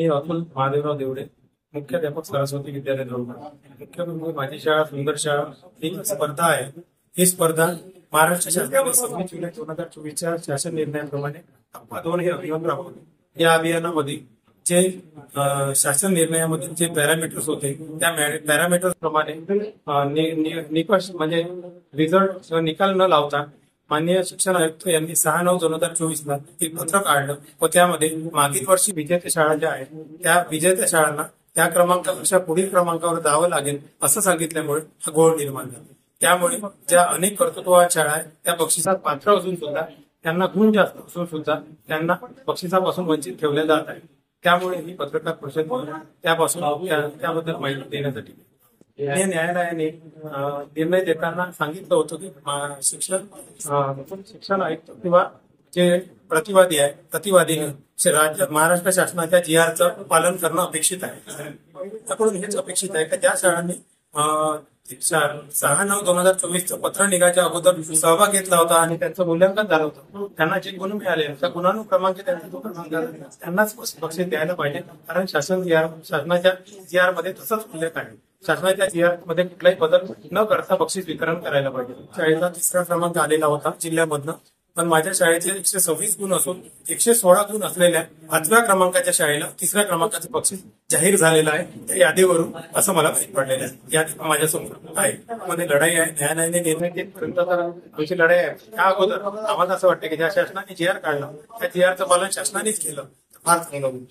मी अतुल महादेवराव देवडे, मुख्याध्यापक सरस्वती विद्यालय धोरणा। मुख्य म्हणजे माझी शाळा सुंदर शाळा ही स्पर्धा आहे। ही स्पर्धा महाराष्ट्र शासनाने 26 जुलै 2024च्या शासन निर्णयाप्रमाणे टप्पा 2 हे अभियान राबवले। या अभियानामध्ये जे शासन निर्णयामध्ये जे पॅरामीटर्स होते त्या पॅरामीटर्स प्रमाणे निकष म्हणजे रिझल्ट निकाल न लावता माननीय शिक्षण आयुक्त यांनी 6/9/2024 ला एक पत्र काढलं व त्यामध्ये मागील वर्षी विजेत्या शाळा ज्या आहेत त्या विजेत्या शाळांना त्या क्रमांकापेक्षा पुढील क्रमांकावर जावं लागेल असं सांगितल्यामुळे हा घोळ निर्माण झाला। त्यामुळे ज्या अनेक कर्तृत्ववान शाळा आहेत त्या बक्षिसात पात्र असून सुद्धा त्यांना गुण जास्त असून सुद्धा त्यांना बक्षिसापासून वंचित ठेवले जात आहे। त्यामुळे ही पत्रकार परिषद त्यापासून त्याबद्दल माहिती देण्यासाठी न्यायालयाने निर्णय देताना सांगितलं होतं की शिक्षण आयुक्त किंवा जे प्रतिवादीने राज्य महाराष्ट्र शासनाच्या GRचं पालन करणं अपेक्षित आहे। त्याकडून हेच अपेक्षित आहे की ज्या शाळांनी 6/9/2024 पत्र निघायच्या अगोदर सहभाग घेतला होता आणि त्यांचं मूल्यांकन झालं होतं त्यांना जे गुण मिळाले त्या गुणानुक्रमांक त्यांचा जो क्रमांक त्यांनाच बक्षीस द्यायला पाहिजे। कारण शासनाच्या GR मध्ये तसंच उल्लेख आहे। शासनाच्या GR मध्ये कुठलाही बदल न करता बक्षीस वितरण करायला पाहिजे। शाळेला 3रा क्रमांक आलेला होता जिल्ह्यामधनं, पण माझ्या शाळेचे 126 गुण असून 116 गुण असलेल्या 5व्या क्रमांकाच्या शाळेला 3ऱ्या क्रमांकाचं बक्षीस जाहीर झालेलं आहे त्या यादीवरून, असं मला माहिती पडलेलं आहे। यादी माझ्यासमोर आहे, मध्ये लढाई आहे। न्यायालयाने निर्णय घेतपर्यंत आमची लढाई आहे। त्या अगोदर आम्हाला असं वाटतं की ज्या शासनाने GR काढला त्या GRचं पालन शासनानेच केलं फार चांगलं होईल।